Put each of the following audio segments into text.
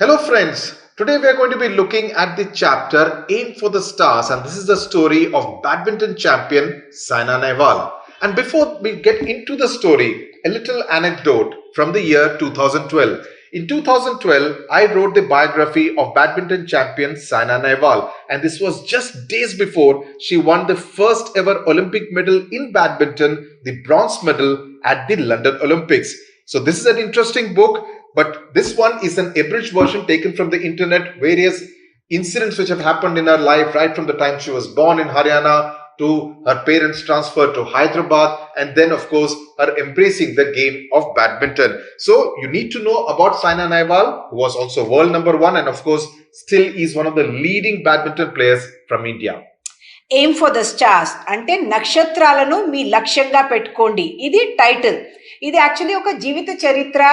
Hello friends, today we are going to be looking at the chapter Aim for the Stars, and this is the story of badminton champion Saina Nehwal. And before we get into the story, a little anecdote from the year 2012. In 2012, I wrote the biography of badminton champion Saina Nehwal, and this was just days before she won the first ever Olympic medal in badminton, the bronze medal at the London Olympics. So this is an interesting book, but this one is an abridged version taken from the internet, various incidents which have happened in her life right from the time she was born in Haryana to her parents' transfer to Hyderabad, and then of course her embracing the game of badminton. So you need to know about Saina Nehwal, who was also world number one and of course still is one of the leading badminton players from India. Aim for the stars అంటే నక్షత్రాలను మీ లక్ష్యంగా పెట్టుకోండి, ఇది title. ఇది actually ఒక జీవిత చరిత్ర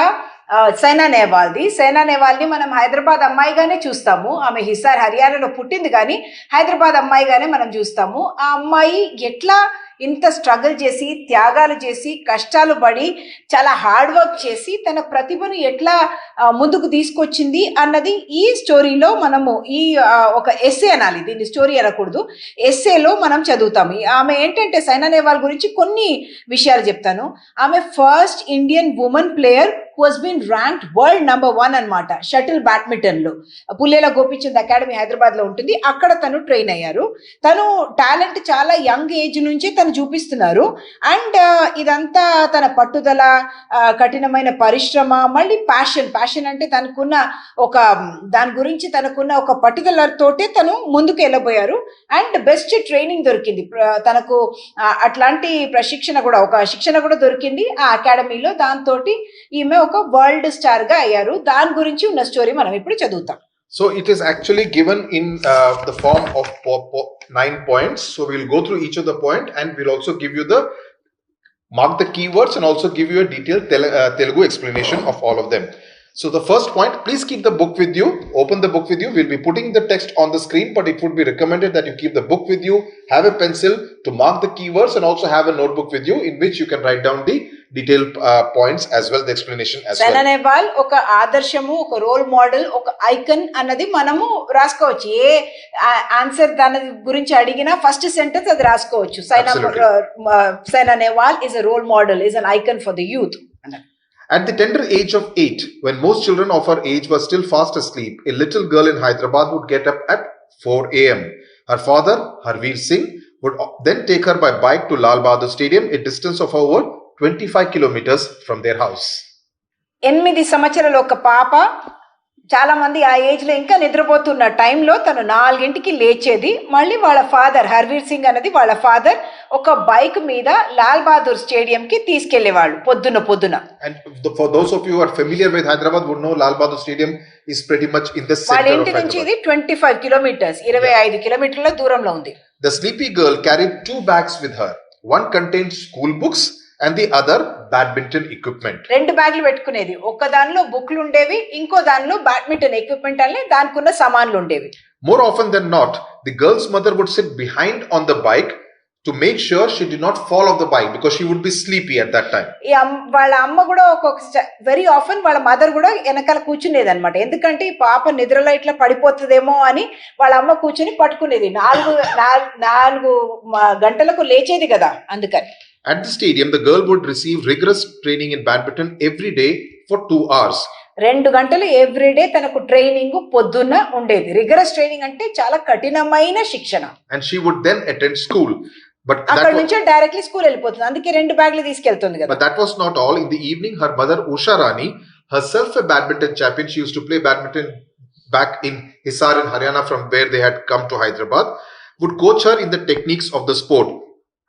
సైనా నెహ్వాల్ది. సైనా నెహ్వాల్ని మనం హైదరాబాద్ అమ్మాయిగానే చూస్తాము. ఆమె హిసార్ హర్యానాలో పుట్టింది, కానీ హైదరాబాద్ అమ్మాయిగానే మనం చూస్తాము. ఆ అమ్మాయి ఎట్లా ఇంత స్ట్రగుల్ చేసి, త్యాగాలు చేసి, కష్టాలు పడి, చాలా హార్డ్ వర్క్ చేసి తన ప్రతిభను ఎట్లా ముందుకు తీసుకొచ్చింది అన్నది ఈ స్టోరీలో మనము ఒక ఎస్సే అనాలి, దీన్ని స్టోరీ అనకూడదు, ఎస్సేలో మనం చదువుతాము. ఆమె ఏంటంటే సైనా నెహ్వాల్ గురించి కొన్ని విషయాలు చెప్తాను. ఆమె first Indian women player who has been ranked world number 1 అన్నమాట షటిల్ బ్యాడ్మింటన్ లో. పుల్లేల గోపిచంద్ అకాడమీ హైదరాబాద్ లో ఉంటుంది, అక్కడ తను ట్రైన్ అయ్యారు. తను టాలెంట్ చాలా యంగ్ ఏజ్ నుంచి తను చూపిస్తున్నారు. అండ్ ఇదంతా తన పట్టుదల, కఠినమైన పరిశ్రమ, మళ్ళీ ప్యాషన్ అంటే తనకున్న ఒక దాని గురించి తనకున్న ఒక పట్టుదలతోటే తను ముందుకు వెళ్ళబోయారు. అండ్ బెస్ట్ ట్రైనింగ్ దొరికింది తనకు, అట్లాంటి శిక్షణ కూడా దొరికింది ఆ అకాడమీలో. దాంతో ఈమె ఒక వరల్డ్ స్టార్ గా అయ్యారు. దాని గురించి ఉన్న స్టోరీ మనం ఇప్పుడు చదువుతాం. So it is actually given in the form of 9 points. So we'll go through each of the point and we'll also give you the mark the keywords and also give you a detailed Telugu explanation of all of them. So the first point, please keep the book with you. Open the book with you. We'll be putting the text on the screen, but it would be recommended that you keep the book with you, have a pencil to mark the keywords, and also have a notebook with you in which you can write down the detailed points as well, the explanation as well. Saina Nehwal ఒక ఆదర్శము, ఒక role model, ఒక icon అన్నది మనము రాసుకోవచ్చు. ఏ answer దాని గురించి అడిగినా first sentence అది రాసుకోవచ్చు. Saina Nehwal is a role model, is an icon for the youth. At the tender age of 8, when most children of her age were still fast asleep, a little girl in Hyderabad would get up at 4 a.m. Her father, Harveer Singh, would then take her by bike to Lal Bahadur Stadium, a distance of over 25 kilometers from their house. 8 సంవత్సరాల ఒక పాప, చాలా మంది ఆ age లో ఇంకా నిద్రపోతున్న టైంలో తను 4ంటికి లేచేది. మళ్ళీ వాళ్ళ ఫాదర్ హర్వీర్ సింగ్ అనేది వాళ్ళ ఫాదర్ ఒక బైక్ మీద లాల్ బహదూర్ స్టేడియం కి తీసుకెళ్లేవాళ్ళు పొద్దున. And for those of you who are familiar with Hyderabad would know Lal Bahadur Stadium is pretty much in the center of Hyderabad. వాళ్ళ ఇంటి నుంచి ఇది 25 కిలోమీటర్స్, 25 కిలోమీటర్ల దూరంలో ఉంది. The sleepy girl carried 2 bags with her. One contained school books and the other badminton equipment. 2 బ్యాగులు పెట్టుకునేది. ఒక దానిలో బుక్లు ఉండేవి, ఇంకో దానిలో బ్యాడ్మింటన్ ఎక్విప్మెంట్ అనే దానికున్న సామాన్లు ఉండేవి. More often than not, the girl's mother would sit behind on the bike to make sure she did not fall off the bike because she would be sleepy at that time. వాళ్ళ అమ్మ కూడా very often వాళ్ళ mother కూడా వెనకాల కూర్చునేది అనమాట. ఎందుకంటే ఈ పాప నిద్రలో ఇట్లా పడిపోతుందేమో అని వాళ్ళ అమ్మ కూర్చుని పట్టుకునేది. 4 గంటలకు లేచేది కదా, అందుకని. At the stadium, the girl would receive rigorous training in badminton every day for 2 hours. 2 గంటలు ఎవ్రీడే తనకు ట్రైనింగ్ పొద్దున్న ఉండేది. రిగరస్ ట్రైనింగ్ అంటే చాలా కఠినమైన శిక్షణ. And she would then attend school. But అక్కడ నుంచి డైరెక్ట్లీ స్కూల్ వెళ్ళిపోతుంది, అందుకే 2 బ్యాగులు తీసుకెళ్తుంది కదా. But that was not all. In the evening, her mother Usha Rani, herself a badminton champion, she used to play badminton back in Hisar in Haryana from where they had come to Hyderabad, would coach her in the techniques of the sport.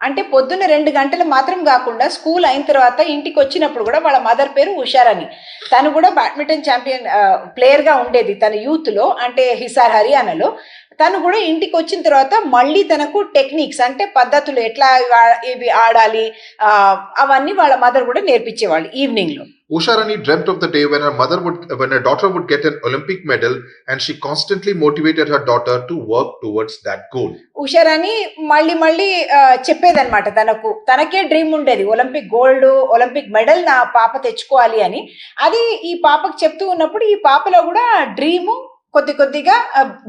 అంటే పొద్దున్న 2 గంటలు మాత్రం కాకుండా school అయిన తర్వాత ఇంటికి వచ్చినప్పుడు కూడా వాళ్ళ మదర్ పేరు ఉషారాణి. తను కూడా బ్యాడ్మింటన్ ఛాంపియన్ ప్లేయర్ గా ఉండేది తన యూత్ లో, అంటే హిసార్ హర్యానాలో. తను కూడా ఇంటికి వచ్చిన తర్వాత మళ్ళీ తనకు టెక్నిక్స్ అంటే పద్ధతులు ఎట్లా ఇవి ఆడాలి అవన్నీ వాళ్ళ మదర్ కూడా నేర్పించేవాళ్ళు ఈవినింగ్ లో. Usha Rani dreamt of the day when her daughter would get an Olympic medal, and she constantly motivated her daughter to work towards that goal. Usharani మళ్ళీ చెప్పేదన్నమాట, తనకే డ్రీమ్ ఉండేది ఒలింపిక్ గోల్డ్, ఒలింపిక్ మెడల్ నా పాప తెచ్చుకోవాలి అని. అది ఈ పాపకు చెప్తూ ఉన్నప్పుడు ఈ పాపలో కూడా డ్రీమ్ కొద్దిగా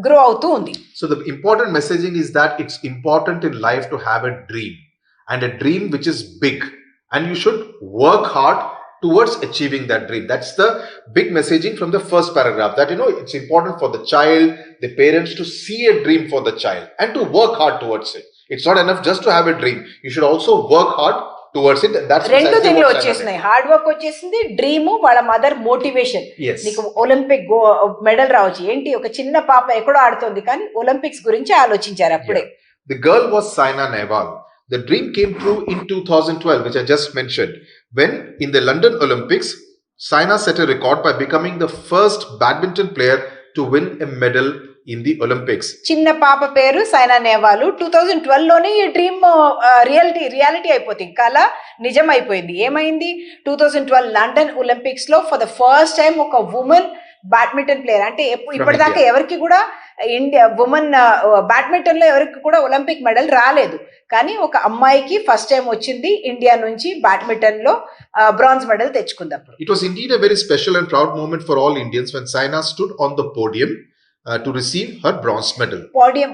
గ్రో అవుతూ ఉంది. So the important messaging is that it's important in life to have a dream, and a dream which is big, and you should work hard towards achieving that dream. That's the big messaging from the first paragraph, that it's important for the child, the parents, to see a dream for the child and to work hard towards it. It's not enough just to have a dream, you should also work hard towards it. That's రెండు థింగ్లు వచ్చేసినాయి, hard work వచ్చేసింది, dream, వాళ్ళ mother motivation. నీకు Olympic medal రావచ్చు ఏంటి, ఒక చిన్న పాప ఎక్కడో ఆడుతోంది కానీ ఒలింపిక్స్ గురించి ఆలోచించారు అప్పుడే. The girl was Saina Nehwal. The dream came true in 2012, which I just mentioned, when in the London Olympics, Saina set a record by becoming the first badminton player to win a medal in the Olympics. చిన్న పాప పేరు సైనా నెహ్వాల్. 2012 లోనే ఈ dream reality అయిపోతుంది, కళ నిజం అయిపోయింది. ఏమైంది, 2012 లండన్ ఒలింపిక్స్ లో ఫర్ ద ఫస్ట్ టైం ఒక ఉమెన్ బ్యాడ్మింటన్ ప్లేయర్, అంటే ఇప్పటిదాకా ఎవరికి కూడా ఇండియా ఉమెన్ బ్యాడ్మింటన్ లో ఎవరికి కూడా ఒలింపిక్ మెడల్ రాలేదు, కానీ ఒక అమ్మాయికి ఫస్ట్ టైం వచ్చింది ఇండియా నుంచి బ్యాడ్మింటన్ లో బ్రాంజ్ మెడల్ తెచ్చుకుందప్పుడు. It was indeed a very special and proud moment for all Indians when Saina stood on the podium to receive her bronze medal.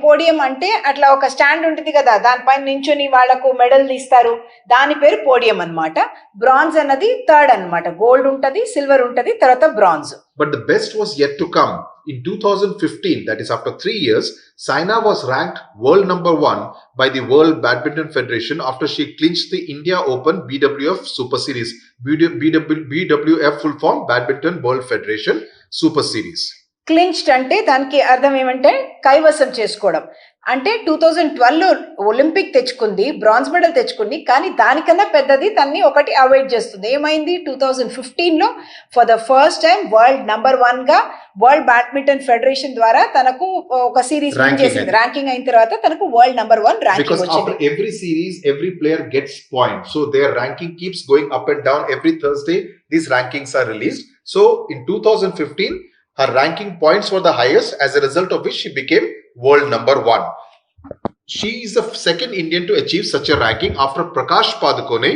Podium అంటే అట్లా ఒక స్టాండ్ ఉంటుంది కదా, దానిపైన నించుని వాళ్లకు మెడల్ ఇస్తారు, దాని పేరు పోడియం అన్నమాట. బ్రాంజ్ అన్నది థర్డ్ అన్నమాట, గోల్డ్ ఉంటది, సిల్వర్ ఉంటది, తర్వాత bronze. But the best was yet to come. In 2015, that is after 3 years, Saina was ranked world number 1 by the World Badminton Federation after she clinched the India Open BWF Super Series. BWF full form, Badminton World Federation Super Series. Clinched అంటే దానికి అర్థం ఏమంటే కైవసం చేసుకోవడం. అంటే 2012 Olympic తెచ్చుకుంది, bronze medal తెచ్చుకుంది, కానీ దానికన్నా పెద్దది తన్ని ఒకటి అవాయిడ్ చేస్తుంది. ఏమైంది, 2015లో for the first time world number 1 గా వరల్డ్ బ్యాడ్మింటన్ ఫెడరేషన్ ద్వారా తనకు ఒక సిరీస్ విన్ చేసింది. ర్యాంకింగ్ అయిన తర్వాత తనకు వరల్డ్ నంబర్ 1 ర్యాంకింగ్ వచ్చింది. Because after every series every player gets points, so their ranking keeps going up and down. Every Thursday these rankings are released. So in 2015 her ranking points were the highest, as a result of which she became world number 1. She is the second Indian to achieve such a ranking after Prakash Padukone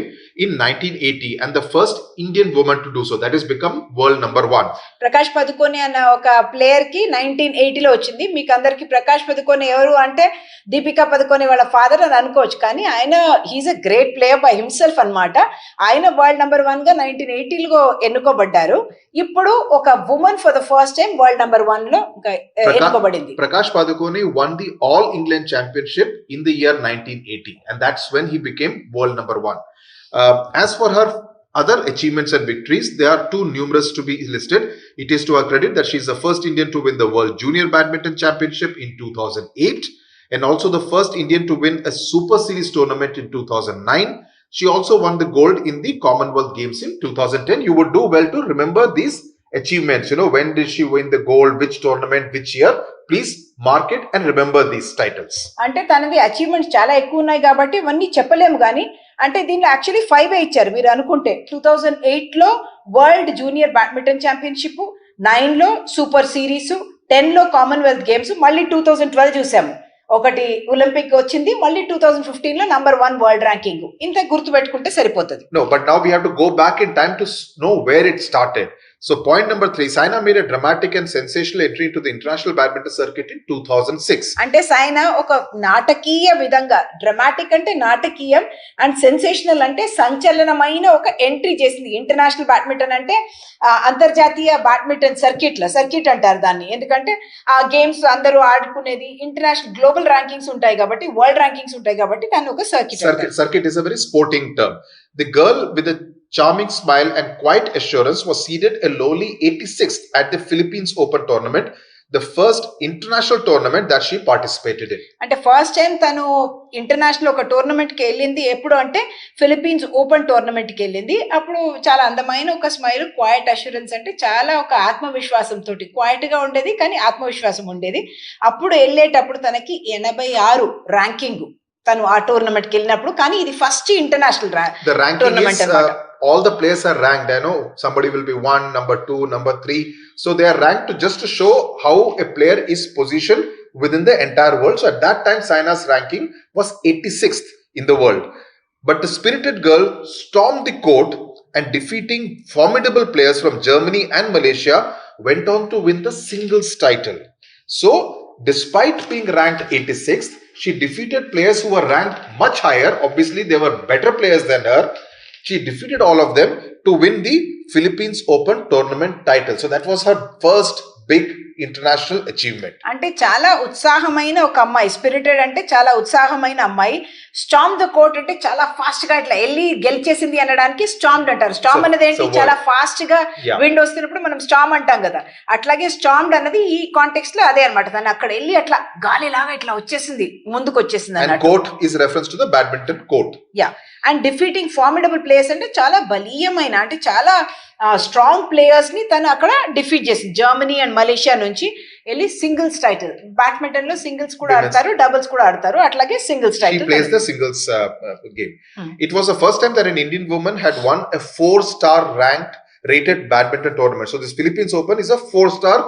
in 1980, and the first Indian woman to do so. That is become world number 1. Prakash Padukone అన్న ఒక player కి 1980లో వచ్చింది. మీకు అందరికి ప్రకాష్ పదుకోనే ఎవరు అంటే దీపికా పదుకోనే వాళ్ళ father అని అనుకోవచ్చు, కానీ ఆయన he is a great player by himself అన్నమాట. ఆయన వరల్డ్ నంబర్ 1 గా 1980లో ఎన్నుకోబడ్డారు. ఇప్పుడు ఒక women for the first time world number 1 లో ఎన్నుకోబడింది. Prakash Padukone won the All England Championship in the year 1980, and that's when he became world number 1. As for her other achievements and victories, they are too numerous to be listed. It is to her credit that she is the first Indian to win the World Junior Badminton Championship in 2008, and also the first Indian to win a Super Series tournament in 2009. She also won the gold in the Commonwealth Games in 2010. You would do well to remember these achievements. When did she win the gold, which tournament, which year? Please mark it and remember these titles. అంటే తనది achievements చాలా ఎక్కువ ఉన్నాయి కాబట్టి ఇవన్నీ చెప్పలేము, కానీ అంటే దీనిలో యాక్చువల్లీ 5 ఇచ్చారు. మీరు అనుకుంటే 2008లో వరల్డ్ జూనియర్ బ్యాడ్మింటన్ ఛాంపియన్షిప్, 9లో సూపర్ సిరీస్, 10లో కామన్వెల్త్ గేమ్స్, మళ్ళీ 2012 చూసాము ఒకటి ఒలింపిక్ వచ్చింది, మళ్ళీ 2015లో నంబర్ 1 వరల్డ్ ర్యాంకింగ్. ఇంత గుర్తు పెట్టుకుంటే సరిపోతుంది. No, but now we have to go back in time to know where it started. So point number 3, Saina made a dramatic and sensational entry into the international badminton circuit in 2006. అంటే సైనా ఒక నాటకీయ విధంగా, dramatic అంటే నాటకీయం and sensational అంటే సంచలనమైన ఒక entry చేసింది. International badminton అంటే అంతర్జాతీయ బ్యాడ్మింటన్ సర్కిట్ అంటారు దాన్ని, ఎందుకంటే ఆ గేమ్స్ అందరూ ఆడుకునేది ఇంటర్నేషనల్ గ్లోబల్ ర్యాంకింగ్స్ ఉంటాయి కాబట్టి, వరల్డ్ ర్యాంకింగ్స్ ఉంటాయి కాబట్టి దాన్ని ఒక circuit. Circuit is a very sporting term. The girl with the charming smile, and quiet assurance, was seeded a lowly 86th at the Philippines Open tournament, the first international tournament that she participated in. అంటే first time తను international ఒక tournament కి వెళ్ళింది ఎప్పుడు అంటే Philippines open tournament కి వెళ్ళింది. అప్పుడు చాలా అందమైన ఒక స్మైల్, క్వైట్ అష్యూరెన్స్, అంటే చాలా ఒక ఆత్మవిశ్వాసం తోటి, క్వైట్ గా ఉండేది కానీ ఆత్మవిశ్వాసం ఉండేది. అప్పుడు వెళ్ళేటప్పుడు తనకి 86 ర్యాంకింగ్ తను ఆ టోర్నమెంట్ కి వెళ్ళినప్పుడు. కానీ ఇది ఫస్ట్ ఇంటర్నేషనల్ టోర్నమెంట్ అన్నమాట. All the players are ranked. I know somebody will be 1, number 2, number 3. So they are ranked just to show how a player is positioned within the entire world. So at that time, Saina's ranking was 86th in the world. But the spirited girl stormed the court and, defeating formidable players from Germany and Malaysia, went on to win the singles title. So, despite being ranked 86th, she defeated players who were ranked much higher. Obviously, they were better players than her. She defeated all of them to win the Philippines Open tournament title. So that was her first big international achievement. అంటే చాలా ఉత్సాహమైన ఒక అమ్మాయి, spirited అంటే చాలా ఉత్సాహమైన అమ్మాయి. Storm the court అంటే చాలా fast గా ఇట్లా వెళ్ళి గెలిచేసింది అనడానికి స్టామ్డ్ అంటారు. స్టామ్ అనేది ఏంటి, చాలా ఫాస్ట్ గా విండ్ వస్తున్నప్పుడు మనం స్టామ్ అంటాం కదా, అట్లాగే స్టామ్డ్ అన్నది ఈ కాంటెక్స్ట్ లో అదే అనమాట. తను అక్కడ వెళ్ళి అట్లా గాలి లాగా ఇట్లా వచ్చేసింది, ముందుకు వచ్చేసింది అన్నట్టు. Court is reference to the badminton court. Yeah, and defeating formidable players అంటే చాలా బలీయమైన, అంటే చాలా స్ట్రాంగ్ ప్లేయర్స్ ని తను అక్కడ డిఫీట్ చేసింది. జర్మనీ అండ్ మలేషియా నుంచి వెళ్ళి సింగిల్స్ టైటిల్, బ్యాడ్మింటన్ లో సింగిల్స్ కూడా ఆడతారు, డబుల్స్ కూడా ఆడతారు, అట్లాగే singles title. She plays the singles game. It was the first time that an Indian woman had won a 4-star ranked rated badminton tournament. So this Philippines Open is a 4-star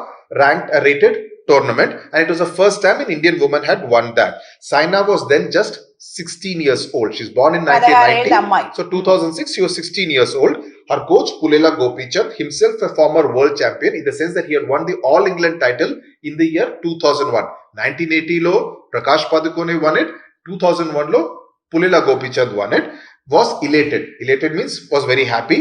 ranked rated tournament, and it was the first time an Indian woman had won that. Saina was then just 16 years old. She's born in 1990. So 2006 she was 16 years old. Her coach Pulela Gopichand, himself a former world champion, in the sense that he had won the All England title in the year 2001. 1980 lo Prakash Padukone won it. 2001 lo Pulela Gopichand won it. Was elated. Elated means was very happy.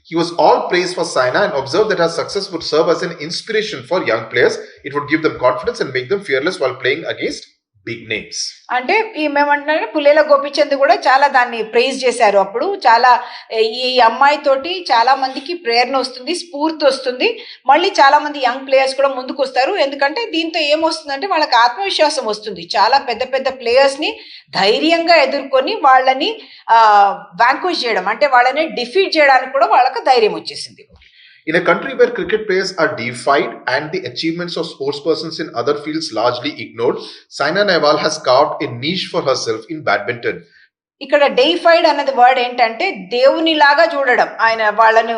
He was all praise for Saina and observed that her success would serve as an inspiration for young players. It would give them confidence and make them fearless while playing against big names. అంటే మేమంటున్నా పులేల గోపిచంద్ కూడా చాలా దాన్ని praise చేశారు. అప్పుడు చాలా ఈ అమ్మాయి తోటి చాలా మందికి ప్రేరణ వస్తుంది, స్ఫూర్తి వస్తుంది. మళ్ళీ చాలా మంది యంగ్ ప్లేయర్స్ కూడా ముందుకు వస్తారు. ఎందుకంటే దీంతో ఏమొస్తుందంటే వాళ్ళకి ఆత్మవిశ్వాసం వస్తుంది. చాలా పెద్ద పెద్ద ప్లేయర్స్ ని ధైర్యంగా ఎదుర్కొని వాళ్ళని వ్యాంక్విష్ చేయడం, అంటే వాళ్ళని డిఫీట్ చేయడానికి కూడా వాళ్ళకి ధైర్యం వచ్చేసింది. In a country where cricket players are deified and the achievements of sportspersons in other fields largely ignored, Saina Nehwal has carved a niche for herself in badminton. ఇక్కడ డెయిఫైడ్ అన్నది వర్డ్ ఏంటంటే దేవునిలాగా చూడడం, ఆయన వాళ్ళను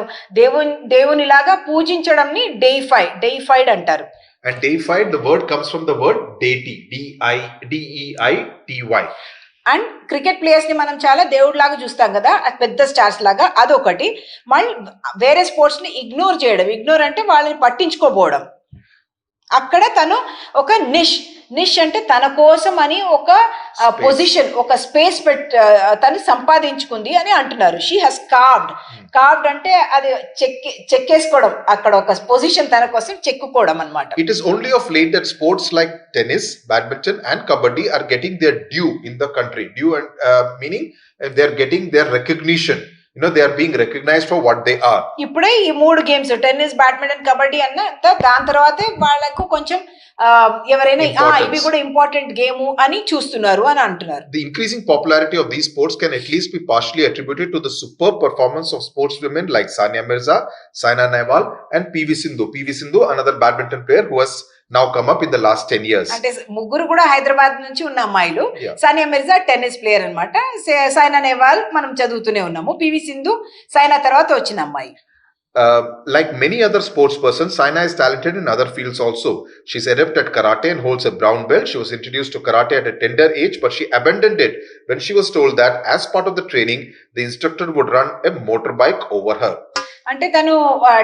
దేవునిలాగా పూజించడం ని డెయిఫైడ్ అంటారు. And deified, the word comes from the word deity, D-E-I-T-Y. And cricket players ని మనం చాలా దేవుడిలాగా చూస్తాం కదా, పెద్ద స్టార్స్ లాగా, అదొకటి. మళ్ళీ వేరే స్పోర్ట్స్ ని ఇగ్నోర్ చేయడం, ఇగ్నోర్ అంటే వాళ్ళని పట్టించుకోపోవడం. అక్కడ తను ఒక నిష్ అంటే తన కోసం అని ఒక పొజిషన్, ఒక స్పేస్ తను సంపాదించుకుంది అని అంటున్నారు. షీ హస్ కార్వ్డ్ అంటే అది చెక్కేసుకోవడం, అక్కడ ఒక పొజిషన్ తన కోసం చెక్కుకోవడం అన్నమాట. It is only of late that sports like tennis, badminton and kabaddi are getting their due in the country. Due and meaning they are getting their recognition. You know, they are being recognized for what they are. ఇప్పుడే ఈ 3 games tennis, badminton, kabaddi అన్న దాని తర్వాతే వాళ్ళకు కొంచెం ఎవరైనా ఇవి కూడా ఇంపార్టెంట్ గేమ్ అని చూస్తున్నారు అని అంటున్నారు. The increasing popularity of these sports can at least be partially attributed to the superb performance of sportswomen like Sania Mirza, Saina Nehwal and PV Sindhu, another badminton player who has now come up in the last 10 years. అంటే ముగ్గురు కూడా హైదరాబాద్ నుంచి ఉన్న అమ్మాయిలు. Sania Mirza tennis player అన్నమాట, సైనా నెహ్వాల్ మనం చదువుతూనే ఉన్నాము, పివి సింధు సైనా తర్వాత వచ్చిన అమ్మాయి. Like many other sports persons, Saina is talented in other fields also. She's adept at karate and holds a brown belt. She was introduced to karate at a tender age, but she abandoned it when she was told that as part of the training, the instructor would run a motorbike over her. అంటే తను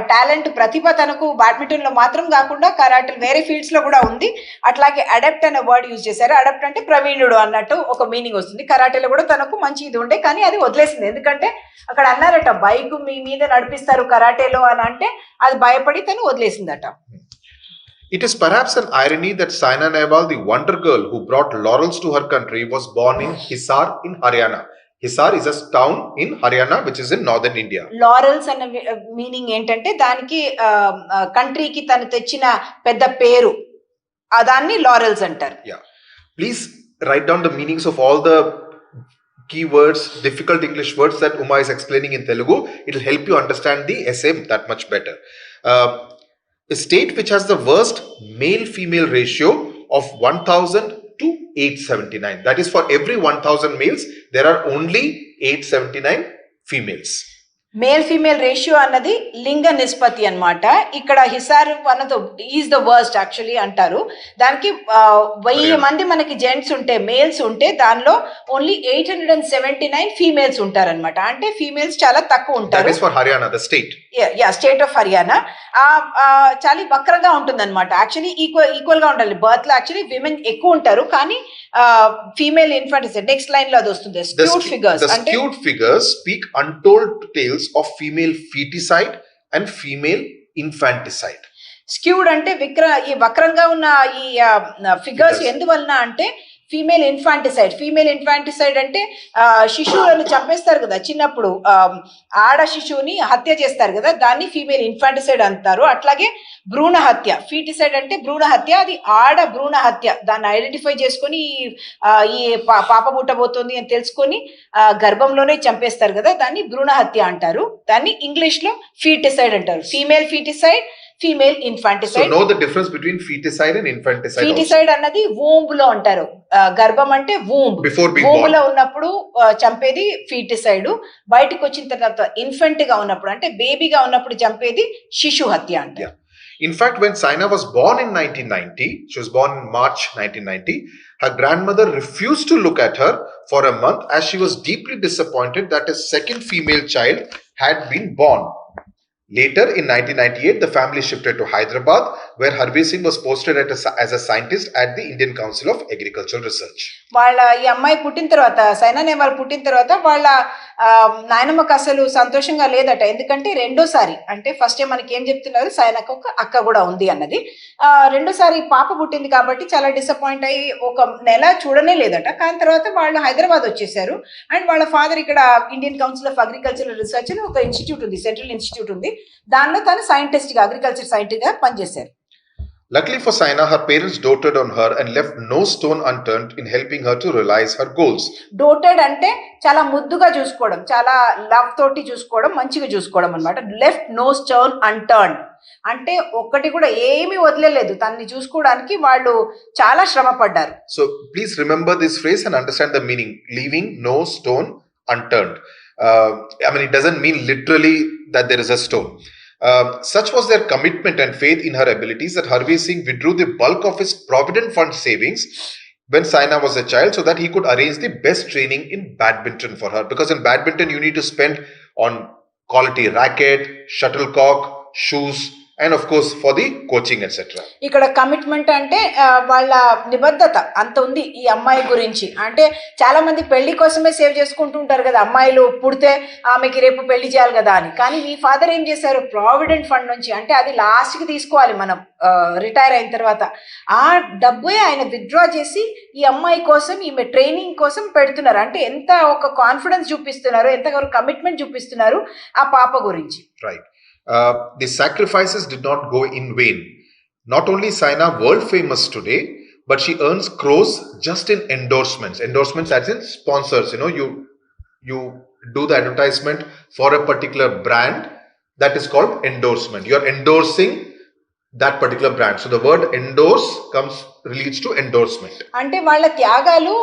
talent, ప్రతిభ తనకు badminton లో మాత్రం కాకుండా karate వేరే fields లో కూడా ఉంది. అట్లాగే అడాప్ట్ అనే వర్డ్ యూజ్ చేశారు. అడాప్ట్ అంటే ప్రవీణుడు అన్నట్టు ఒక మీనింగ్ వస్తుంది. కరాటేలో కూడా తనకు మంచి ఇది ఉండే, కానీ అది వదిలేసింది. ఎందుకంటే అక్కడ అన్నారట బైక్ మీ మీద నడిపిస్తారు కరాటేలో అని, అంటే అది భయపడి తను వదిలేసిందట. It is perhaps an irony that Saina Nehwal, the wonder girl who brought laurels to her country, was born in Hisar in Haryana. Hisar is a town in Haryana which is in northern India. Laurels అన్న meaning ఏంటంటే దానికి కంట్రీకి తను తెచ్చిన పెద్ద పేరు దాన్ని laurels అంటారు. Yeah. Please write down the meanings of all the keywords, difficult English words that Uma is explaining in Telugu. It will help you understand the essay that much better. A state which has the worst male-female ratio of 1000 to 879. That is, for every 1000 males, there are only 879 females. Male female ratio అన్నది లింగ నిష్పత్తి అన్నమాట. ఇక్కడ Hisar one of the is the worst actually అంటారు. దానికి 1000 మంది మనకి gents ఉంటే మేల్స్ ఉంటే దానిలో ఓన్లీ 879 ఫీమేల్స్ ఉంటారన్నమాట. అంటే ఫీమేల్స్ చాలా తక్కువ ఉంటారు. That is for Haryana, the state. Yeah state of Haryana. చాలా వక్రంగా ఉంటుంది అనమాట. యాక్చువల్లీ ఈక్వల్ గా ఉండాలి. బర్త్ లో యాక్చువల్లీ విమెన్ ఎక్కువ ఉంటారు కానీ ఫీమేల్ ఇన్ఫాంటిసైడ్ నెక్స్ట్ లైన్ లో అది వస్తుంది. స్క్యూడ్ ఫిగర్స్ అంటే skewed figures speak untold tales of female feticide and female infanticide. Skewed అంటే ఈ వక్రంగా ఉన్న ఈ ఫిగర్స్ ఎందువలన అంటే ఫీమేల్ ఇన్ఫాంటిసైడ్ అంటే శిశువులను చంపేస్తారు కదా చిన్నప్పుడు, ఆడ శిశువుని హత్య చేస్తారు కదా, దాన్ని ఫీమేల్ ఇన్ఫాంటిసైడ్ అంటారు. అట్లాగే భ్రూణ హత్య, ఫీటిసైడ్ అంటే భ్రూణ హత్య, అది ఆడ భ్రూణ హత్య. దాన్ని ఐడెంటిఫై చేసుకొని ఈ పాప పుట్టబోతుంది అని తెలుసుకొని గర్భంలోనే చంపేస్తారు కదా, దాన్ని భ్రూణ హత్య అంటారు. దాన్ని ఇంగ్లీష్ లో ఫీటిసైడ్ అంటారు. Female foeticide, female infanticide. So know the difference between feticide and infanticide. Foeticide అన్నది వూంబ్ లో అంటారు. గర్భం అంటే వూంబ్, వూంబ్ లో ఉన్నప్పుడు చంపేది ఫీటిసైడ్. బయటకు వచ్చిన తర్వాత ఇన్ఫెంట్ గా ఉన్నప్పుడు అంటే బేబీగా ఉన్నప్పుడు చంపేది శిశు హత్య అంటారు. In fact, when Saina was born in 1990, she was born in March 1990, her grandmother refused to look at her for a month as she was deeply disappointed that a second female child had been born. Later, in 1998, the family shifted to Hyderabad, where Harveer Singh was posted as a scientist at the Indian Council of Agricultural Research. వాళ్ళ ఈ అమ్మాయి పుట్టిన తర్వాత, సైనా నెహ్వాల్ పుట్టిన తర్వాత వాళ్ళ నాయనమ్మకు అసలు సంతోషంగా లేదట. ఎందుకంటే రెండోసారి, అంటే ఫస్ట్ టైం మనకి ఏం చెప్తున్నారు, సైనాకు ఒక అక్క కూడా ఉంది అన్నది. రెండోసారి పాప పుట్టింది కాబట్టి చాలా డిసప్పాయింట్ అయ్యి ఒక నెల చూడనే లేదట. కానీ తర్వాత వాళ్ళు హైదరాబాద్ వచ్చేసారు. అండ్ వాళ్ళ ఫాదర్ ఇక్కడ Indian council of agricultural research అని ఒక ఇన్స్టిట్యూట్ ఉంది, సెంట్రల్ ఇన్స్టిట్యూట్ ఉంది, దానిలో తను సైంటిస్ట్ గా, అగ్రికల్చర్ సైంటిస్ట్ గా పనిచేశారు. Luckily for Saina, her parents doted on her and left no stone unturned in helping her to realize her goals. డోటెడ్ అంటే చాలా ముద్దుగా చూసుకోవడం, చాలా లవ్ తోటి చూసుకోవడం, మంచిగా చూసుకోవడం అన్నమాట. లెఫ్ట్ నో స్టోన్ అన్టర్న్ అంటే ఒక్కటి కూడా ఏమీ వదిలేదు, తనని చూసుకోవడానికి వాళ్ళు చాలా శ్రమ పడ్డారు. So please remember this phrase and understand the meaning. Leaving no stone unturned. I mean, it doesn't mean literally that there is a stone. Such was their commitment and faith in her abilities that Harveer Singh withdrew the bulk of his Provident Fund savings when Saina was a child so that he could arrange the best training in badminton for her. Because in badminton, you need to spend on quality racket, shuttlecock, shoes, and of course for the coaching etc. ఇక్కడ commitment అంటే వాళ్ళ నిబద్ధత అంత ఉంది ఈ అమ్మాయి గురించి. అంటే చాలా మంది పెళ్లి కోసమే సేవ్ చేసుకుంటూ ఉంటారు కదా, అమ్మాయిలు పుడితే ఆమెకి రేపు పెళ్లి చేయాలి కదా అని. కానీ మీ ఫాదర్ ఏం చేశారు, ప్రావిడెంట్ ఫండ్ నుంచి, అంటే అది లాస్ట్ కి తీసుకోవాలి మనం రిటైర్ అయిన తర్వాత, ఆ డబ్బే ఆయన విత్డ్రా చేసి ఈ అమ్మాయి కోసం, ఈమె ట్రైనింగ్ కోసం పెడుతున్నారు. అంటే ఎంత ఒక కాన్ఫిడెన్స్ చూపిస్తున్నారు, ఎంత కమిట్మెంట్ చూపిస్తున్నారు ఆ పాప గురించి. Right. The sacrifices did not go in vain. Not only Saina world famous today, but she earns crores just in endorsements. Endorsements as in sponsors. You know, you do the advertisement for a particular brand, that is called endorsement. You are endorsing that particular brand. So the word endorse leads to endorsement. అంటే వాళ్ళ త్యాగాలు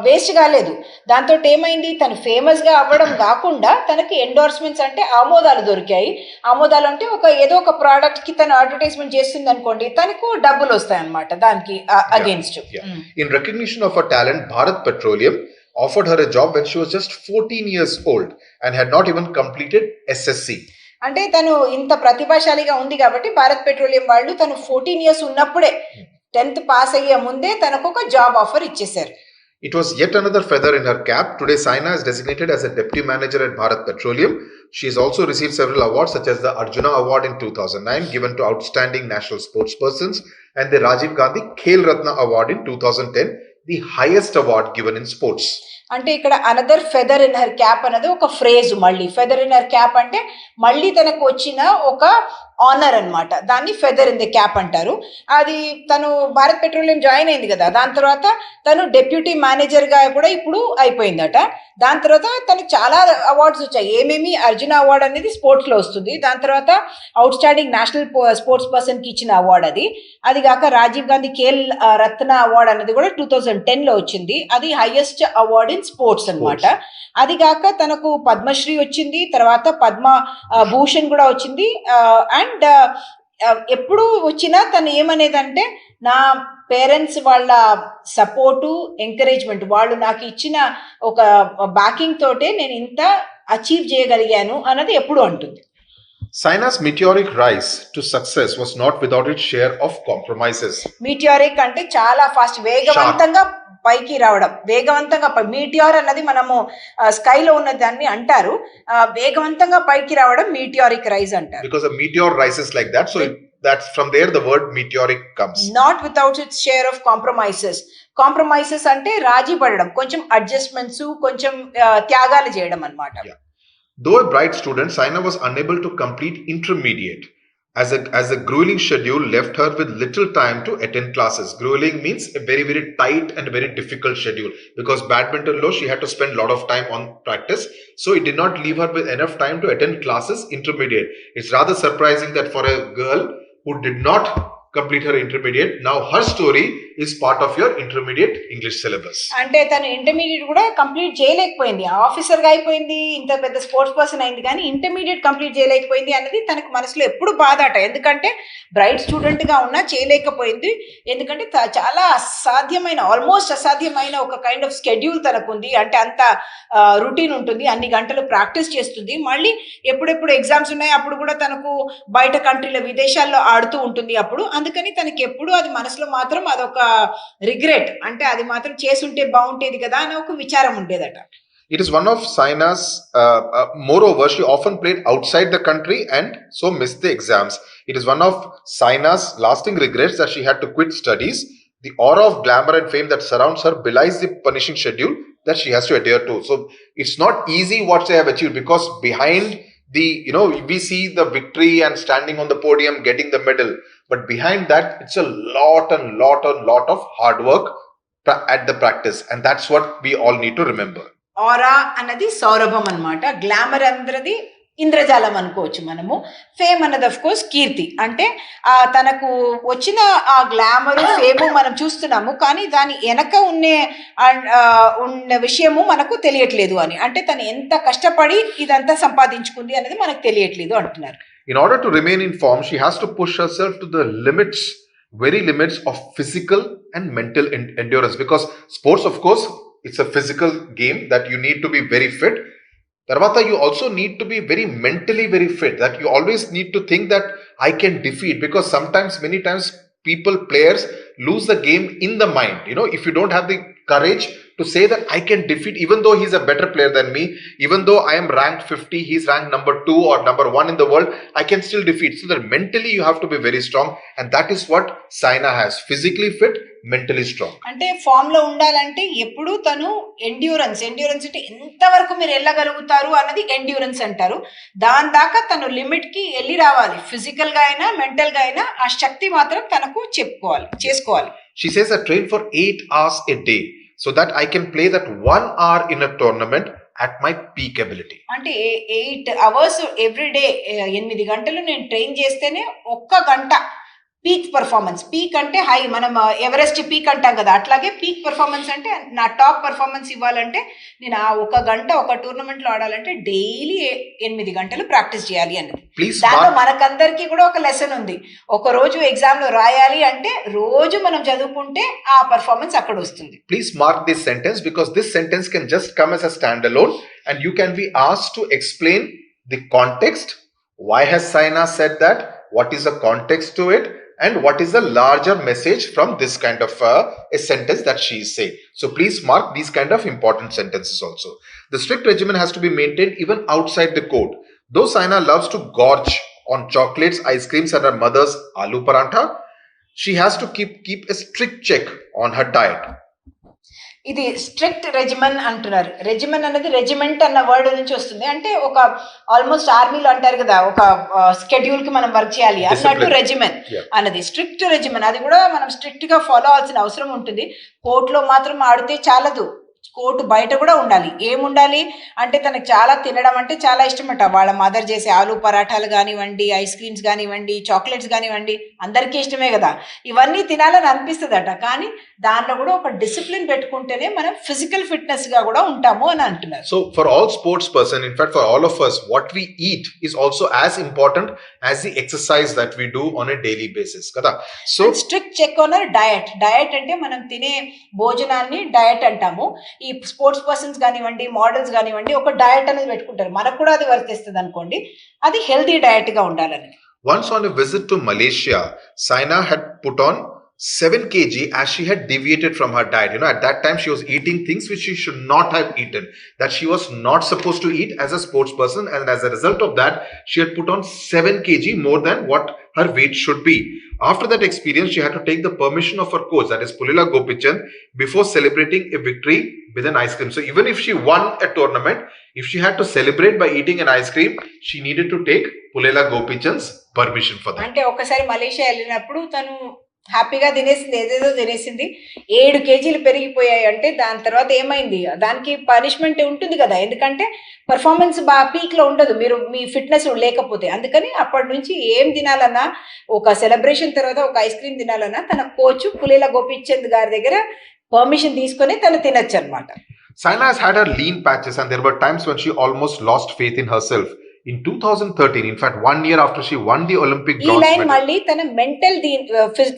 waste కాలేదు. దాంతో ఏమైంది, తను famous గా అవ్వడం కాకుండా తనకి ఎండోర్స్మెంట్స్ అంటే ఆమోదాలు దొరికాయి. ఆమోదాలు అంటే ఏదో ఒక ప్రోడక్ట్ కి తను అడ్వర్టైజ్మెంట్ చేస్తుంది అనుకోండి, తనకు డబ్బులు వస్తాయి అన్నమాట దానికి against. In recognition of her talent, Bharat Petroleum offered her a job when she was just 14 years old and had not even completed SSC. అంటే తను ఇంత ప్రతిభాశాలిగా ఉంది కాబట్టి భారత్ పెట్రోలియం వాళ్ళు తను 14 ఇయర్స్ ఉన్నప్పుడే 10th పాస్ అయ్యే ముందే తనకు ఒక జాబ్ ఆఫర్ ఇచ్చేశారు. It was yet another feather in her cap. Today, Saina is designated as a deputy manager at Bharat Petroleum. She has also received several awards, such as the Arjuna Award in 2009, given to outstanding national sportspersons, and the Rajiv Gandhi Khel Ratna Award in 2010, the highest award given in sports. అంటే ఇక్కడ another feather in her cap అనేది ఒక phrase. మళ్ళీ feather in her cap అంటే మళ్ళీ తనకు వచ్చిన ఒక ఆనర్ అన్నమాట. దాన్ని ఫెదర్ ఇన్ ది క్యాప్ అంటారు. అది తను భారత్ పెట్రోలియం జాయిన్ అయింది కదా, దాని తర్వాత తను డెప్యూటీ మేనేజర్గా కూడా ఇప్పుడు అయిపోయిందట. దాని తర్వాత తనకు చాలా అవార్డ్స్ వచ్చాయి. ఏమేమి అర్జున అవార్డ్ అనేది స్పోర్ట్స్లో వస్తుంది. దాని తర్వాత అవుట్ స్టాండింగ్ నేషనల్ స్పోర్ట్స్ పర్సన్కి ఇచ్చిన అవార్డ్ అది. అది కాక రాజీవ్ గాంధీ ఖేల్ రత్న అవార్డ్ అనేది కూడా 2010లో వచ్చింది. అది హైయెస్ట్ అవార్డ్ ఇన్ స్పోర్ట్స్ అన్నమాట. అది కాక తనకు పద్మశ్రీ వచ్చింది, తర్వాత పద్మ భూషణ్ కూడా వచ్చింది. అండ్ ఎప్పుడు వచ్చినా తను ఏమనేదంటే, నా పేరెంట్స్ వాళ్ళ సపోర్టు, ఎంకరేజ్మెంట్, వాళ్ళు నాకు ఇచ్చిన ఒక బ్యాకింగ్ తోటే నేను ఇంత అచీవ్ చేయగలిగాను అన్నది ఎప్పుడు అంటుంది. Saina's meteoric rise to success was not without its share of compromises. మీటియారిక్ అంటే చాలా ఫాస్ట్, వేగవంతంగా పైకి రావడం. వేగవంతంగా మీటియార్ అన్నది మనము స్కైలో ఉన్న దాన్ని అంటారు. వేగవంతంగా పైకి రావడం మీటియారిక్ రైజ్ అంటారు. Because a meteor rises like that, so that's from there the word meteoric comes. Not without its share of compromises. Compromises అంటే రాజీ పడడం, కొంచెం అడ్జస్ట్మెంట్స్, కొంచెం త్యాగాలు చేయడం అన్నమాట. Though a bright student, Saina was unable to complete intermediate as a grueling schedule left her with little time to attend classes. Grueling means a very, very tight and very difficult schedule, because badminton low, she had to spend a lot of time on practice. So it did not leave her with enough time to attend classes intermediate. It's rather surprising that for a girl who did not complete her intermediate, now her story is part of your intermediate English syllabus. అంటే తను intermediate కూడా complete చేయలేకపోయింది. ఆఫీసర్గా అయిపోయింది, ఇంత పెద్ద sports person అయింది, కానీ ఇంటర్మీడియట్ కంప్లీట్ చేయలేకపోయింది అన్నది తనకు మనసులో ఎప్పుడు బాధ అట. ఎందుకంటే బ్రైట్ స్టూడెంట్గా ఉన్నా చేయలేకపోయింది. ఎందుకంటే చాలా అసాధ్యమైన, ఆల్మోస్ట్ అసాధ్యమైన ఒక కైండ్ ఆఫ్ స్కెడ్యూల్ తనకుంది. అంటే అంత రొటీన్ ఉంటుంది, అన్ని గంటలు ప్రాక్టీస్ చేస్తుంది. మళ్ళీ ఎప్పుడెప్పుడు ఎగ్జామ్స్ ఉన్నాయి అప్పుడు కూడా తనకు బయట కంట్రీలో, విదేశాల్లో ఆడుతూ ఉంటుంది అప్పుడు. అందుకని తనకి ఎప్పుడు అది మనసులో మాత్రం అదొక రిగ్రెట్, అంటే అది మాత్రం చేసుంటే బాగుంటేది కదా అని ఒక విచారం ఉండేదట. It is one of Saina's, moreover, she often played outside the country and so missed the exams. It is one of Saina's lasting regrets that she had to quit studies. The aura of glamour and fame that surrounds her belies the punishing schedule that she has to adhere to. So it's not easy what they have achieved, because behind the, we see the victory and standing on the podium, getting the medal. But behind that, it's a lot of hard work at the practice. And that's what we all need to remember. ఆరా అన్నది సౌరభం అన్నమాట. Glamour అన్నది ఇంద్రజాలం అనుకోవచ్చు మనము. Fame అన్నది of course కీర్తి. అంటే తనకు వచ్చిన ఆ గ్లామరు, ఫేము మనం చూస్తున్నాము, కానీ దాని వెనక ఉన్న విషయము మనకు తెలియట్లేదు అని. అంటే తను ఎంత కష్టపడి ఇదంతా సంపాదించుకుంది అనేది మనకు తెలియట్లేదు అంటున్నారు. In order to remain in form, she has to push herself to the limits, very limits of physical and mental endurance. Because sports, of course, it's a physical game that you need to be very fit. Tarvata, you also need to be very mentally very fit, that you always need to think that I can defeat, because sometimes, many times, players lose the game in the mind. If you don't have the courage to say that I can defeat, even though he's a better player than me, even though I am ranked 50, he's ranked number 2 or number 1 in the world, I can still defeat. So that mentally you have to be very strong, and that is what Saina has. Physically fit, mentally strong. అంటే form లో ఉండాలంటే ఎప్పుడు తను endurance అంటే ఎంతవరకు మీరు వెళ్ళగలుగుతారు అన్నది endurance అంటారు. దాని దాకా తను లిమిట్ కి వెళ్ళి రావాలి. ఫిజికల్ గా అయినా, మెంటల్ గా అయినా ఆ శక్తి మాత్రం తనకు చేసుకోవాలి. She says I train for 8 hours a day so that I can play that 1 hour in a tournament at my peak ability. అంటే 8 hours ఎవ్రీ డే, 8 గంటలు నేను ట్రైన్ చేస్తేనే 1 గంట పీక్ పర్ఫార్మెన్స్. పీక్ అంటే హై, మనం ఎవరెస్ట్ పీక్ అంటాం కదా, అట్లాగే పీక్ పర్ఫార్మెన్స్ అంటే నా టాప్ పర్ఫార్మెన్స్ ఇవ్వాలంటే నేను ఆ 1 గంట ఒక టోర్నమెంట్ లో ఆడాలంటే డైలీ 8 గంటలు ప్రాక్టీస్ చేయాలి అన్నది. దాంట్లో మనకందరికీ కూడా ఒక లెసన్ ఉంది. ఒక రోజు ఎగ్జామ్ లో రాయాలి అంటే రోజు మనం చదువుకుంటే ఆ పర్ఫార్మెన్స్ అక్కడ వస్తుంది. Please mark this sentence, because this sentence can just come as a standalone and you can be asked to explain the context. Why has Saina said that? What is the context to it? And what is the larger message from this kind of a sentence that she is saying? So please mark these kind of important sentences also. The strict regimen has to be maintained even outside the court. Though Saina loves to gorge on chocolates, ice creams and her mother's aloo parantha, she has to keep a strict check on her diet. ఇది strict regimen అంటున్నారు. Regimen అనేది regiment అన్న word నుంచి వస్తుంది. అంటే ఒక almost ఆర్మీలో అంటారు కదా, ఒక స్కెడ్యూల్ కి మనం వర్క్ చేయాలి అన్నట్టు రెజిమెన్ అన్నది స్ట్రిక్ట్ రెజిమన్. అది కూడా మనం స్ట్రిక్ట్ గా ఫాలో అవ్వాల్సిన అవసరం ఉంటుంది. కోర్టులో మాత్రం ఆడితే చాలదు, కోర్టు బయట కూడా ఉండాలి. ఏముండాలి అంటే తనకు చాలా తినడం అంటే చాలా ఇష్టమట. వాళ్ళ మదర్ చేసే ఆలు పరాఠాలు కానివ్వండి, ఐస్ క్రీమ్స్ కానివ్వండి, చాక్లెట్స్ కానివ్వండి, అందరికీ ఇష్టమే కదా, ఇవన్నీ తినాలని అనిపిస్తుందట. కానీ దాంట్లో కూడా ఒక డిసిప్లిన్ పెట్టుకుంటేనే మనం ఫిజికల్ ఫిట్నెస్ గా కూడా ఉంటాము అని అంటున్నారు. So for all sports person, in fact for all of us, what we eat is also as important as the exercise that we do on a daily basis కదా. So strict check on diet. Diet అంటే మనం తినే భోజనాన్ని diet అంటాము. ఈ sports persons కానివ్వండి, models కానివ్వండి, ఒక డయట్ అనేది పెట్టుకుంటారు. మనకు కూడా అది వర్తిస్తుంది అనుకోండి, అది హెల్తీ డయట్ గా ఉండాలని. Once on a visit to Malaysia, Saina had put on 7 kg as she had deviated from her diet. At that time she was eating things which she should not have eaten, that she was not supposed to eat as a sports person, and as a result of that she had put on 7 kg more than what her weight should be. After that experience, she had to take the permission of her coach, that is Pulila Gopichan, before celebrating a victory with an ice cream. So even if she won a tournament, if she had to celebrate by eating an ice cream, she needed to take Pulila Gopichan's permission for that. అంటే ఒకసారి Malaysia వెళ్ళినప్పుడు తను హ్యాపీగా తినేసింది, ఏదేదో తినేసింది. 7 కేజీలు పెరిగిపోయాయి. అంటే దాని తర్వాత ఏమైంది, దానికి పనిష్మెంట్ ఉంటుంది కదా, ఎందుకంటే పర్ఫార్మెన్స్ పీక్ లో ఉండదు మీరు మీ ఫిట్నెస్ లేకపోతే. అందుకని అప్పటి నుంచి ఏం తినాలన్నా, ఒక సెలబ్రేషన్ తర్వాత ఒక ఐస్ క్రీమ్ తినాలన్నా తన కోచ్ పులేల గోపిచంద్ గారి దగ్గర పర్మిషన్ తీసుకొని తను తినొచ్చు అనమాట. Saina has had her lean patches, and there were times when she almost lost faith in herself. In 2013, in fact 1 year after she won the Olympic bronze medal, ఈ line మళ్ళీ తన mental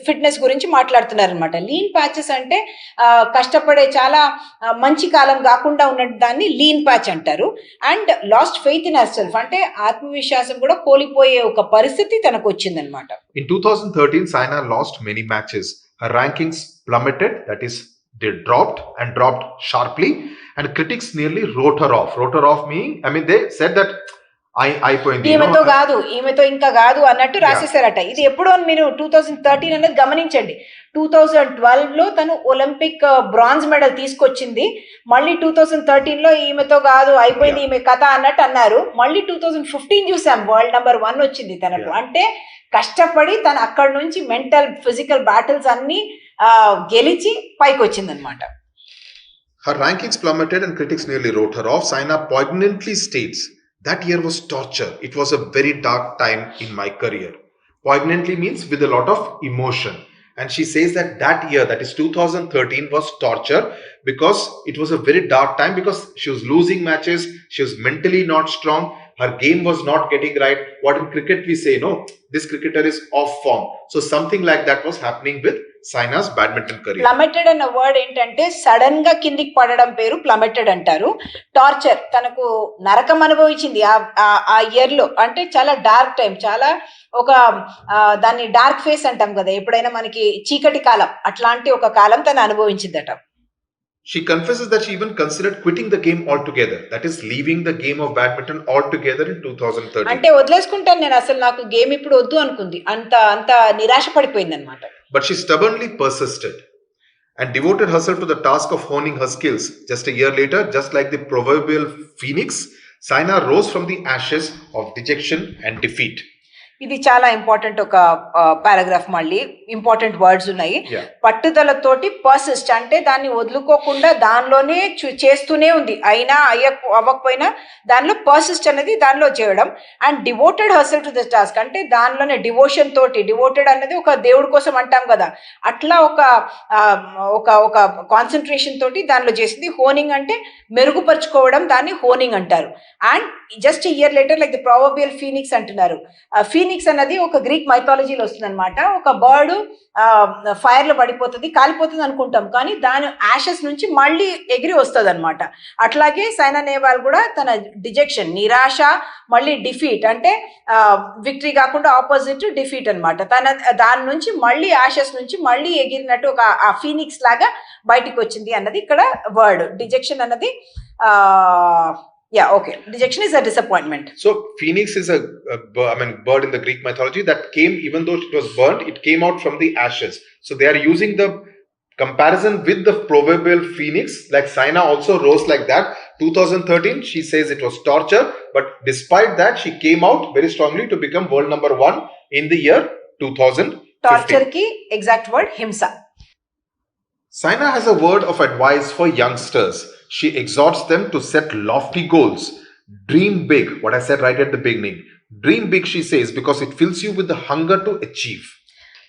fitness గురించి మాట్లాడుతున్నారు అనమాట. Lean patches అంటే కష్టపడే చాలా మంచి కాలం కాకుండా ఉన్న దాన్ని లీన్ ప్యాచ్ అంటారు. And last faith in her self అంటే ఆత్మవిశ్వాసం కూడా కోల్పోయే ఒక పరిస్థితి తనకు వచ్చిందనమాట. In 2013, Saina lost many matches. Her rankings plummeted, that is, they dropped sharply, and critics nearly wrote her off meaning, they said that అయిపోయింది, ఈమెతో కాదు, ఈమెతో ఇంకా కాదు అన్నట్టు రాసేసారట. ఇది ఎప్పుడు మీరు 2013 అనేది గమనించండి. 2012 లో తను ఒలింపిక్ బ్రాంజ్ మెడల్ తీసుకొచ్చింది. మళ్ళీ 2013 లో ఈమెతో కాదు, అయిపోయింది ఈమె కథ అన్నట్టు అన్నారు. మళ్ళీ 2015 చూసాం, వరల్డ్ నెంబర్ 1 వచ్చింది తనకు. అంటే కష్టపడి తను అక్కడ నుంచి మెంటల్ ఫిజికల్ బ్యాటిల్స్ అన్ని గెలిచి పైకి వచ్చిందనమాట. Her rankings plummeted and critics nearly wrote her off. Saina poignantly states, that year was torture. It was a very dark time in my career. Poignantly means with a lot of emotion. And she says that year, that is 2013, was torture because it was a very dark time, because she was losing matches, she was mentally not strong, her game was not getting right. What in cricket we say, no, this cricketer is off form. So something like that was happening with Saina's badminton career. ప్లమెటెడ్ అన్న word ఏంటంటే sudden గా కిందికి పడడం పేరు ప్లమెటెడ్ అంటారు. Torture, తనకు నరకం అనుభవించింది ఆ ఇయర్ లో. అంటే చాలా డార్క్ టైం, చాలా ఒక దాన్ని డార్క్ ఫేస్ అంటాం కదా, ఎప్పుడైనా మనకి చీకటి కాలం, అట్లాంటి ఒక కాలం తను అనుభవించిందట. She confesses that she even considered quitting the game altogether, that is, leaving the game of badminton altogether in 2013. అంటే వదిలేసుకుంటాను నేను, అసలు నాకు గేమ్ ఇప్పుడు వద్దు అనుకుంది, అంత నిరాశ పడిపోయింది అనమాట. But she stubbornly persisted and devoted herself to the task of honing her skills. Just a year later, just like the proverbial phoenix, Saina rose from the ashes of dejection and defeat. ఇది చాలా important ఒక paragraph, మళ్ళీ important words ఉన్నాయి. పట్టుదలతోటి persist అంటే దాన్ని వదులుకోకుండా దానిలోనే చేస్తూనే ఉంది, అయినా అవ్వకపోయినా దానిలో పర్సిస్ట్ అనేది దానిలో చేయడం. And devoted herself to the task అంటే దానిలోనే డివోషన్ తోటి, డివోటెడ్ అనేది ఒక దేవుడి కోసం అంటాం కదా, అట్లా ఒక కాన్సన్ట్రేషన్ తోటి దానిలో చేసింది. హోనింగ్ అంటే మెరుగుపరుచుకోవడం, దాన్ని హోనింగ్ అంటారు. And just year later like the proverbial phoenix అంటున్నారు. ఫీనిక్స్ అన్నది ఒక గ్రీక్ మైథాలజీలో వస్తుంది అనమాట. ఒక బర్డ్ ఫైర్ లో పడిపోతుంది, కాలిపోతుంది అనుకుంటాం, కానీ దాని యాషెస్ నుంచి మళ్ళీ ఎగిరి వస్తుంది అనమాట. అట్లాగే సైనా నెహ్వాల్ కూడా తన డిజెక్షన్, నిరాశ, మళ్ళీ డిఫీట్ అంటే విక్టరీ కాకుండా ఆపోజిట్ డిఫీట్ అనమాట. దాని నుంచి మళ్ళీ యాషెస్ నుంచి మళ్ళీ ఎగిరినట్టు ఒక ఆ ఫీనిక్స్ లాగా బయటికి వచ్చింది అన్నది ఇక్కడ వర్డ్. డిజెక్షన్ అన్నది dejection is a disappointment. So phoenix is a bird in the Greek mythology that came, even though it was burnt, it came out from the ashes. So they are using the comparison with the proverbial phoenix, like Saina also rose like that. 2013, she says it was torture, but despite that, she came out very strongly to become world number 1 in the year 2015. Torture కి exact word హింస. Saina has a word of advice for youngsters. She exhorts them to set lofty goals. Dream big, what I said right at the beginning. Dream big, she says, because it fills you with the hunger to achieve.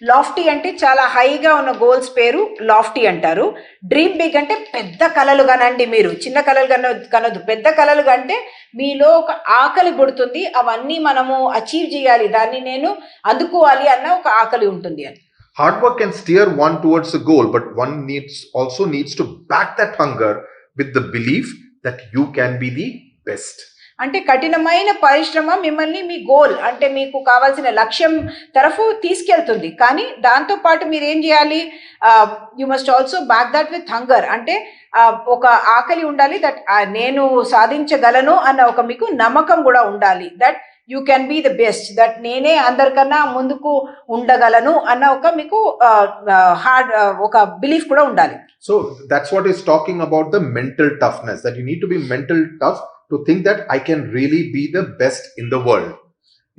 Lofty అంటే చాలా హైగా ఉన్న goals పేరు lofty అంటారు. Dream big అంటే పెద్ద కలలు కనండి. మీరు చిన్న కలలు కనొద్దు, పెద్ద కలలు కంటే మీలో ఒక ఆకలి పుడుతుంది. అవన్నీ మనము అచీవ్ చేయాలి, దాన్ని నేను అందుకోవాలి అన్న ఒక ఆకలి ఉంటుంది అని. Hard work can steer one towards a goal, but one also needs to back that hunger with the belief that you can be the best. అంటే కఠినమైన పరిశ్రమ మిమ్మల్ని మీ గోల్ అంటే మీకు కావాల్సిన లక్ష్యం తరఫు తీసుకెళ్తుంది. కానీ దాంతో పాటు మీరు ఏం చేయాలి, you must also back that with hunger. అంటే ఒక ఆకలి ఉండాలి, దట్ నేను సాధించగలను అన్న ఒక మీకు నమ్మకం కూడా ఉండాలి. That you can be the best, that నేనే అందరికన్నా ముందుకు ఉండగలను అన్న ఒక మీకు హార్డ్ ఒక బిలీఫ్ కూడా ఉండాలి. So that's what is talking about the mental toughness, that you need to be mental tough to think that I can really be the best in the world.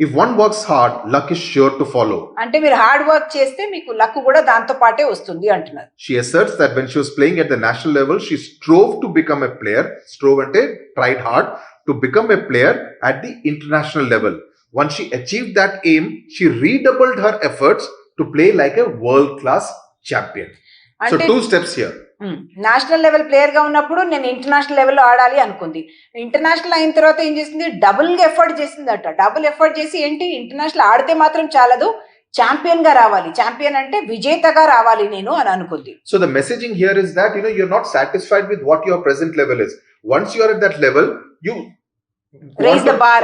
If one works hard, luck is sure to follow. అంటే మీరు hard work చేస్తే మీకు luck కూడా దాంతో పాటే వస్తుంది అంటున్నారు. She asserts that when she was playing at the national level, she strove to become a player. Strove ante tried hard to become a player at the international level. Once she achieved that aim, she redoubled her efforts to play like a world-class champion. So 2 steps here. National level player గా ఉన్నప్పుడు నేను international లెవెల్లో ఆడాలి అనుకుంది. International అయిన తర్వాత ఏం చేసింది, డబుల్ ఎఫర్ట్ చేసిందట. డబుల్ ఎఫర్ట్ చేసి ఏంటి, ఇంటర్నేషనల్ ఆడితే మాత్రం చాలదు, ఛాంపియన్ గా రావాలి. ఛాంపియన్ అంటే విజేతగా రావాలి నేను అని అనుకుంది. So the messaging here is that you're not satisfied with what your present level is. Once you are at that level, you raise the bar,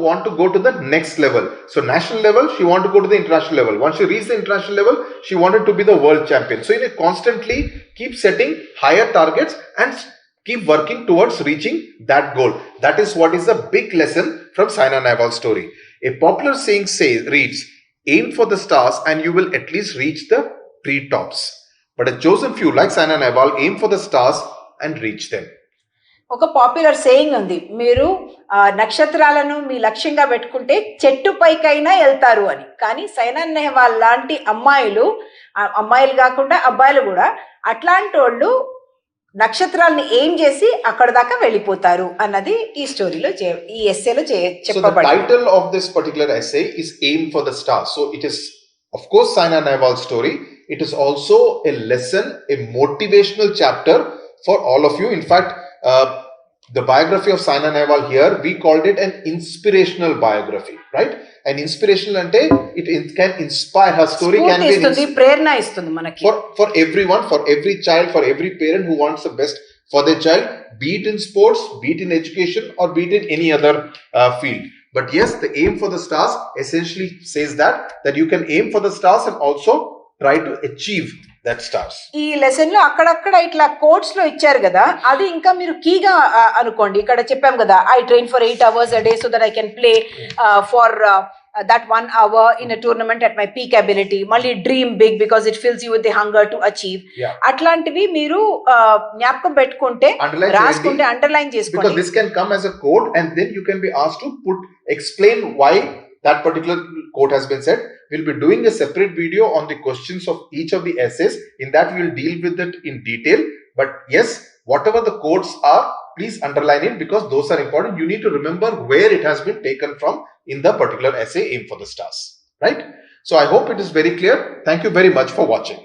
want to go to the next level. So national level, she wanted to go to the international level. Once she reached the international level, she wanted to be the world champion. So you constantly keep setting higher targets and keep working towards reaching that goal. That is what is the big lesson from Saina Nehwal's story. A popular saying reads, aim for the stars and you will at least reach the treetops. But a chosen few like Saina Nehwal aim for the stars and reach them. ఒక popular saying ఉంది, మీరు నక్షత్రాలను మీ లక్ష్యంగా పెట్టుకుంటే చెట్టు పైకైనా వెళ్తారు అని. కానీ సైనా నెహ్వాల్ లాంటి అమ్మాయిలు కాకుండా అబ్బాయిలు కూడా అట్లాంటి వాళ్ళు నక్షత్రాలను ఏం చేసి అక్కడ దాకా వెళ్ళిపోతారు అన్నది ఈ స్టోరీలో ఈ ఎస్సేలో చెప్పబడింది. So the title of this particular essay is Aim for the Stars. So it is of course Saina Nehwal's story. It is also a lesson, a motivational chapter for all of you. In fact, the biography of Saina Nehwal here, we called it an inspirational biography, right? An inspirational ante it can inspire, her story can be prerna istundi manaki for everyone, for every child, for every parent who wants the best for their child, be it in sports, be it in education, or be it in any other field. But yes, the aim for the stars essentially says that you can aim for the stars and also try to achieve that stars. ఈ lesson లో అక్కడక్కడ ఇట్లా quotes లో ఇచ్చారు కదా, అది ఇంకా మీరు కీగా అనుకోండి. ఇక్కడ చెప్పాం కదా, I train for 8 hours a day so that I can play for that 1 hour in a tournament at my peak ability. మళ్ళీ dream big because it fills you with the hunger to achieve. అట్లాంటివి మీరు జ్ఞాపకం పెట్టుకుంటే, రాసుకుంటే, underline చేసుకోండి. Because this can come as a quote and then you can be asked to explain why that particular quote has been said. We'll be doing a separate video on the questions of each of the essays. In that, we will deal with it in detail. But yes, whatever the quotes are, please underline it because those are important. You need to remember where it has been taken from in the particular essay, Aim for the Stars. Right? So I hope it is very clear. Thank you very much for watching.